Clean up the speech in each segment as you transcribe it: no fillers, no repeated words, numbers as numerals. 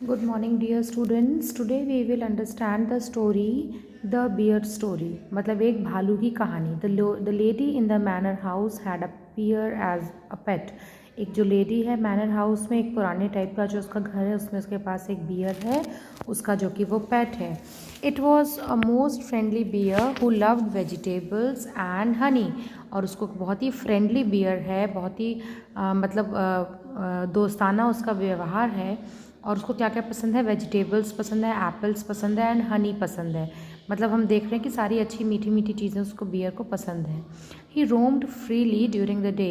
Good morning dear students. Today we will understand the story The Bear Story. मतलब एक भालू की कहानी. The lady in the manor house had a bear as a pet. एक जो lady है manor house में, एक पुराने टाइप का जो उसका घर है, उसमें उसके पास एक बियर है उसका, जो कि वो पेट है. It was a most friendly bear who loved vegetables and honey. और उसको बहुत ही फ्रेंडली बियर है, बहुत ही दोस्ताना उसका व्यवहार है. और उसको क्या क्या पसंद है, वेजिटेबल्स पसंद है, एप्पल्स पसंद है एंड हनी पसंद है. मतलब हम देख रहे हैं कि सारी अच्छी मीठी मीठी चीज़ें उसको बियर को पसंद है. He roamed freely during the day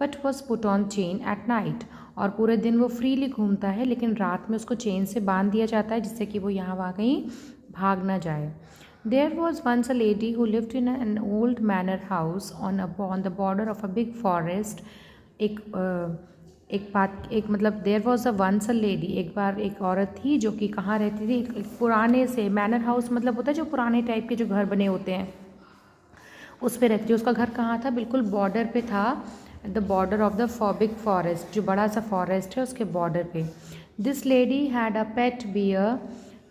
but was put on chain at night. और पूरे दिन वो फ्रीली घूमता है, लेकिन रात में उसको चेन से बांध दिया जाता है जिससे कि वो यहाँ वहाँ कहीं भाग ना जाए. There was once a lady who lived in an old manor house on the border of a big forest. एक एक मतलब there was a once a lady, एक बार एक औरत थी जो कि कहाँ रहती थी, एक पुराने से मैनर हाउस मतलब होता है जो पुराने टाइप के जो घर बने होते हैं उस पे रहती थी. उसका घर कहाँ था, बिल्कुल बॉर्डर पे था, the border of the big forest, जो बड़ा सा फॉरेस्ट है उसके बॉर्डर पे. This lady had a pet bear.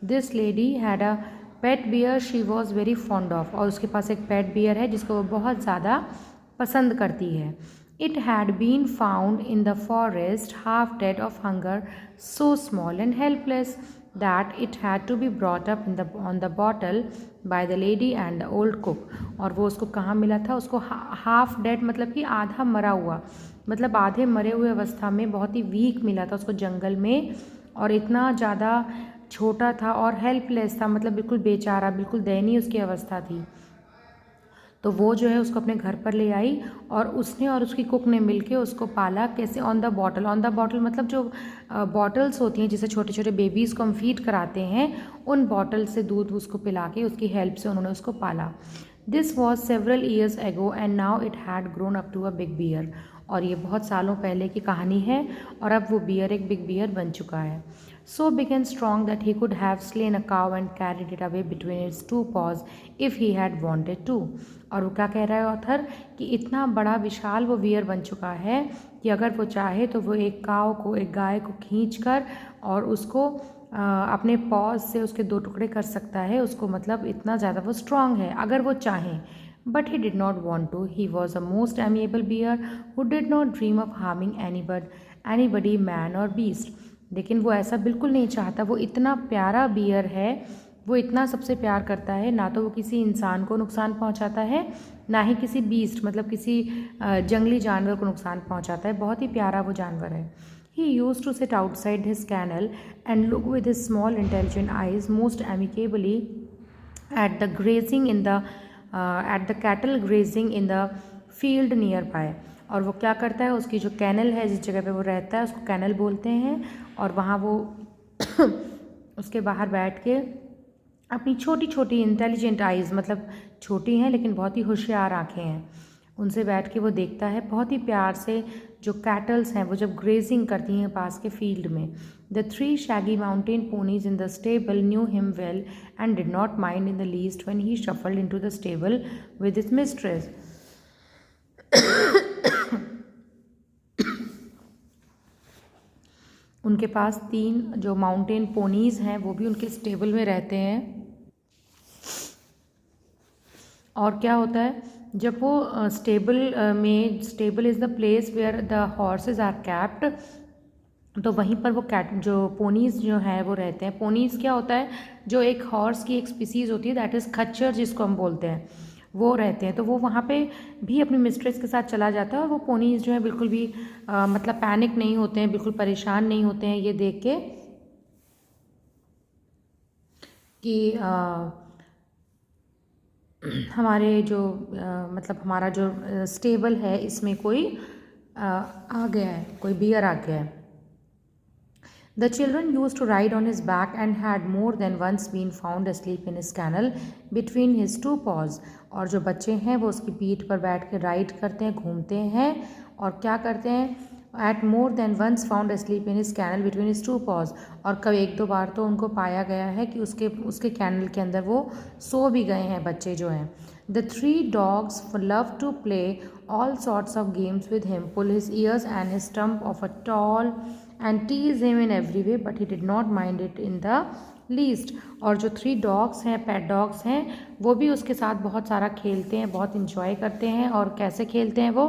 This lady had a pet bear she was very fond of. और उसके पास एक पेट बियर है जिसको वो बहुत ज़्यादा पसंद करती है. It had been found in the forest, half dead of hunger, so small and helpless that it had to be brought up on the bottle by the lady and the old cook. और वो उसको कहाँ मिला था, उसको half dead मतलब कि आधा मरा हुआ, मतलब आधे मरे हुए अवस्था में बहुत ही वीक मिला था उसको जंगल में. और इतना ज़्यादा छोटा था और हेल्पलेस था, मतलब बिल्कुल बेचारा, बिल्कुल दयनीय उसकी अवस्था थी. तो वो जो है उसको अपने घर पर ले आई और उसने और उसकी कुक ने मिलके उसको पाला. कैसे, on the bottle. On the bottle मतलब जो बॉटल्स होती हैं जिसे छोटे छोटे बेबीज़ को हम फीड कराते हैं, उन बॉटल से दूध उसको पिला के उसकी हेल्प से उन्होंने उसको पाला. This was several years ago and now it had grown up to a big bear. और ये बहुत सालों पहले की कहानी है और अब वो बियर एक बिग बियर बन चुका है. So big and strong that he could have slain a cow and carried it away between its two paws if he had wanted to. और वो क्या कह रहा है ऑथर, कि इतना बड़ा विशाल वो बियर बन चुका है कि अगर वो चाहे तो वो एक काव को, एक गाय को खींच कर और उसको अपने पॉज से उसके दो टुकड़े कर सकता है उसको. मतलब इतना ज़्यादा वो स्ट्रांग है अगर वो चाहें. But he did not want to. He was a most amiable bear who did not dream of harming anybody, man or beast. लेकिन वो ऐसा बिल्कुल नहीं चाहता. वो इतना प्यारा बियर है, वो इतना सबसे प्यार करता है, ना तो वो किसी इंसान को नुकसान पहुंचाता है, ना ही किसी बीस्ट मतलब किसी जंगली जानवर को नुकसान पहुंचाता है. बहुत ही प्यारा वो जानवर है. He used to sit outside his kennel and look with his small intelligent eyes most amicably at the grazing in the at the cattle grazing in the field nearby. और वो क्या करता है, उसकी जो कैनल है जिस जगह पे वो रहता है उसको कैनल बोलते हैं. और वहाँ वो उसके बाहर बैठ के अपनी छोटी छोटी इंटेलिजेंट आइज़, मतलब छोटी हैं लेकिन बहुत ही होशियार आँखें हैं, उनसे बैठ के वो देखता है बहुत ही प्यार से. जो कैटल्स हैं वो जब ग्रेजिंग करती हैं पास के फील्ड में. The three Shaggy mountain ponies in the stable knew him well and did not mind in the least when he shuffled into the stable with his mistress. उनके पास 3 जो माउंटेन पोनीज़ हैं वो भी उनके स्टेबल में रहते हैं. और क्या होता है, जब वो stable is the place where the horses are kept, तो वहीं पर वो जो पोनीज़ जो हैं वो रहते हैं. पोनीज़ क्या होता है, जो एक हॉर्स की एक स्पीसीज़ होती है, दैट इज़ खच्चर जिसको हम बोलते हैं, वो रहते हैं. तो वो वहाँ पे भी अपनी मिस्ट्रेस के साथ चला जाता है. और वो पोनीज़ जो है बिल्कुल भी मतलब पैनिक नहीं होते हैं, बिल्कुल परेशान नहीं होते हैं ये देख के कि हमारे जो मतलब हमारा जो स्टेबल है इसमें कोई आ गया है, कोई बियर आ गया है. The children used to ride on his back and had more than once been found asleep in his kennel between his two paws. और जो बच्चे हैं वो उसकी पीठ पर बैठ के राइड करते हैं, घूमते हैं और क्या करते हैं, at more than once found asleep in his kennel between his two paws. और कब 1-2 बार तो उनको पाया गया है कि उसके कैनल के अंदर वो सो भी गए हैं बच्चे जो हैं. The 3 dogs loved to play all sorts of games with him, pull his ears and his stump of a tall and tease him in every way, but he did not mind it in the least. और जो 3 dogs हैं, पेट dogs हैं, वो भी उसके साथ बहुत सारा खेलते हैं, बहुत इंजॉय करते हैं। और कैसे खेलते हैं वो?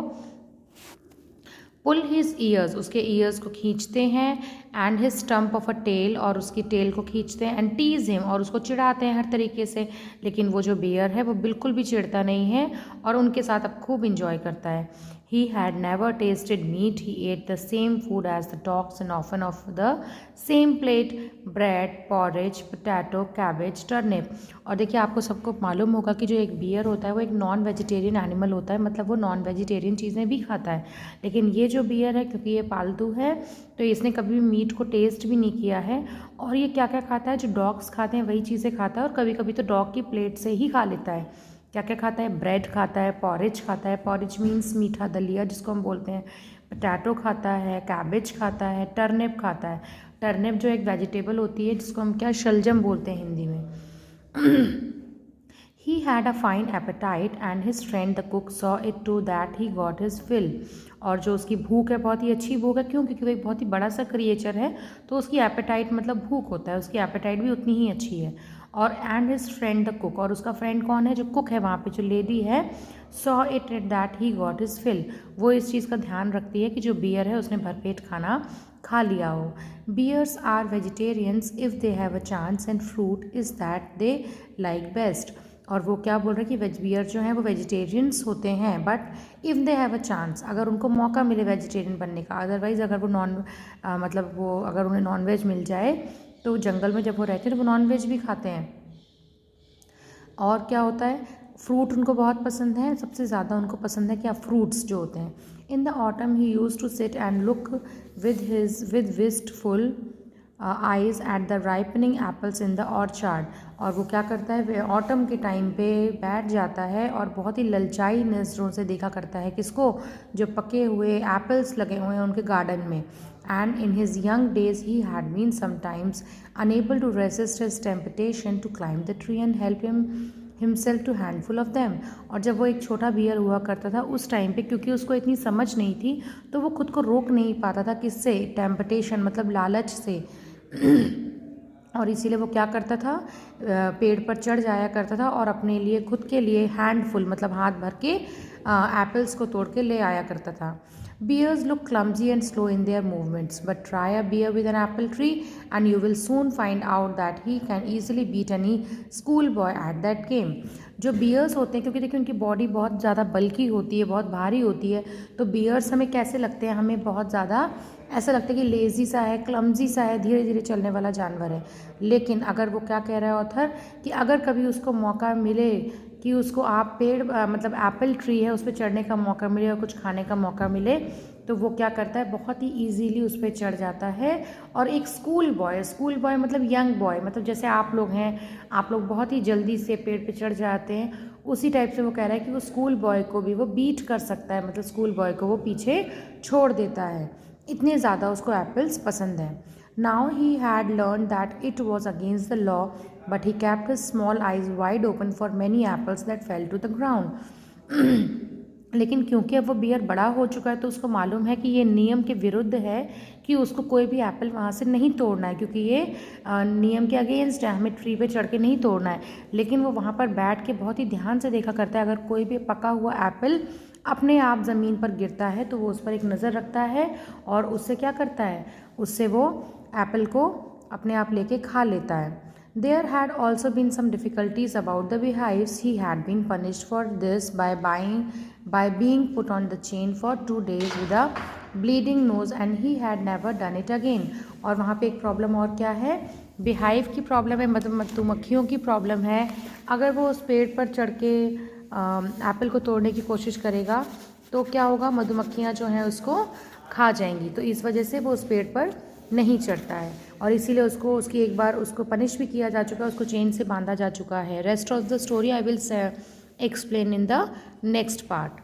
पुल हिज ईयर्स, उसके ईयर्स को खींचते हैं, and his stump of a tail, और उसकी टेल को खींचते हैं, एंड टीज हिम, और उसको चिढ़ाते हैं हर तरीके से। लेकिन वो जो बियर है वो बिल्कुल भी चिढ़ता नहीं है और उनके साथ अब खूब इंजॉय करता है। He had never tasted meat. He ate the same food as the dogs and often of the same plate: bread, porridge, potato, cabbage, turnip. और देखिए, आपको सबको मालूम होगा कि जो एक बियर होता है वो एक नॉन वेजिटेरियन एनिमल होता है, मतलब वो नॉन वेजिटेरियन चीज़ें भी खाता है। लेकिन ये जो बियर है, क्योंकि ये पालतू है, तो इसने कभी भी मीट को टेस्ट भी नहीं किया है। और ये क्या क्या खाता है? जो डॉग्स खाते हैं वही चीज़ें खाता है, और कभी कभी तो डॉग की प्लेट से ही खा लेता है। क्या क्या खाता है? ब्रेड खाता है, पॉरेज खाता है, पॉरेज मीन्स मीठा दलिया जिसको हम बोलते हैं, पोटैटो खाता है, कैबेज खाता है, टर्निप खाता है। टर्निप जो एक वेजिटेबल होती है जिसको हम क्या शलजम बोलते हैं हिंदी में। He had a fine appetite and his friend the cook saw it too that he got his fill. और जो उसकी भूख है, बहुत ही अच्छी भूख है। क्यों? क्योंकि वो एक बहुत ही बड़ा सा क्रिएचर है, तो उसकी एपेटाइट मतलब भूख होता है, उसकी एपेटाइट भी उतनी ही अच्छी है। और and his friend the cook, और उसका फ्रेंड कौन है? जो कुक है वहाँ पे, जो लेडी है, saw it that he got his fill, वो इस चीज़ का ध्यान रखती है कि जो बियर है उसने भरपेट खाना खा लिया हो। Bears are vegetarians if they have a chance, and fruit is that they like best. और वो क्या बोल रहे हैं कि वेज बियर जो हैं वो वेजिटेरियंस होते हैं, but if they have a chance, अगर उनको मौका मिले वेजिटेरियन बनने का। अदरवाइज़ अगर वो मतलब वो अगर उन्हें नॉन वेज मिल जाए, तो जंगल में जब वो रहते हैं तो वो नॉन वेज भी खाते हैं। और क्या होता है? फ्रूट उनको बहुत पसंद है, सबसे ज़्यादा उनको पसंद है क्या? फ्रूट्स जो होते हैं। In the autumn he used to sit and look with wistful eyes at the ripening apples in the orchard. और वो क्या करता है? ऑटम के टाइम पे बैठ जाता है और बहुत ही ललचाई नज़रों से देखा करता है किसको? जो पके हुए एप्पल्स लगे हुए हैं उनके गार्डन में। And in his young days he had been sometimes unable to resist his temptation to climb the tree and help himself to handful of them. और जब वो एक छोटा बियर हुआ करता था उस टाइम पे, क्योंकि उसको इतनी समझ नहीं थी, तो वो खुद को रोक नहीं पाता था। किससे? टेम्पटेशन मतलब लालच से। और इसीलिए वो क्या करता था? पेड़ पर चढ़ जाया करता था और अपने लिए, खुद के लिए हैंडफुल मतलब हाथ भर के एप्पल्स को तोड़ के ले आया करता था। Bears look clumsy and slow in their movements, but try a bear with an apple tree and you will soon find out that he can easily beat any schoolboy at that game. जो bears होते हैं, क्योंकि देखिए उनकी body बहुत ज़्यादा बल्की होती है, बहुत भारी होती है, तो बियर्स हमें कैसे लगते हैं? हमें बहुत ज़्यादा ऐसा लगता है कि लेज़ी सा है, क्लमजी सा है, धीरे धीरे चलने वाला जानवर है। लेकिन अगर वो क्या कह रहा है ऑथर, कि अगर कभी उसको मौका मिले कि उसको आप पेड़ मतलब एप्पल ट्री है उस पर चढ़ने का मौका मिले और कुछ खाने का मौका मिले, तो वो क्या करता है? बहुत ही ईजीली उस पर चढ़ जाता है। और एक स्कूल बॉय मतलब यंग बॉय, मतलब जैसे आप लोग हैं, आप लोग बहुत ही जल्दी से पेड़ पे चढ़ जाते हैं, उसी टाइप से वो कह रहा है कि वो स्कूल बॉय को भी वो बीट कर सकता है, मतलब स्कूल बॉय को वो पीछे छोड़ देता है, इतने ज़्यादा उसको एप्पल्स पसंद हैं। Now he had learned that it was against the law, but he kept his small eyes wide open for many apples that fell to the ground. लेकिन क्योंकि अब वो बियर बड़ा हो चुका है, तो उसको मालूम है कि ये नियम के विरुद्ध है कि उसको कोई भी एप्पल वहाँ से नहीं तोड़ना है, क्योंकि ये नियम के अगेंस्ट है, हमें ट्री पे चढ़ के नहीं तोड़ना है। लेकिन वो वहाँ पर बैठ के बहुत ही ध्यान से देखा करता है, अगर कोई भी पका हुआ एप्पल अपने आप ज़मीन पर गिरता है तो वो उस पर एक नज़र रखता है और उससे क्या करता है? उससे वो एप्पल को अपने आप लेके खा लेता है। There had also been some difficulties about the beehives. He had been punished for this by being put on the chain for 2 days with a bleeding nose, and he had never done it again. और वहाँ पे एक problem और क्या है? beehive की problem है, मतलब मधुमक्खियों की प्रॉब्लम है। अगर वो उस पेड़ पर चढ़ के एप्पल को तोड़ने की कोशिश करेगा तो क्या होगा? मधुमक्खियाँ जो हैं उसको खा जाएंगी, तो इस वजह से वो उस पेड़ पर नहीं चढ़ता है और इसीलिए उसको उसकी एक बार उसको पनिश भी किया जा चुका है, उसको चेन से बांधा जा चुका है। Rest of the story I will explain in the next part.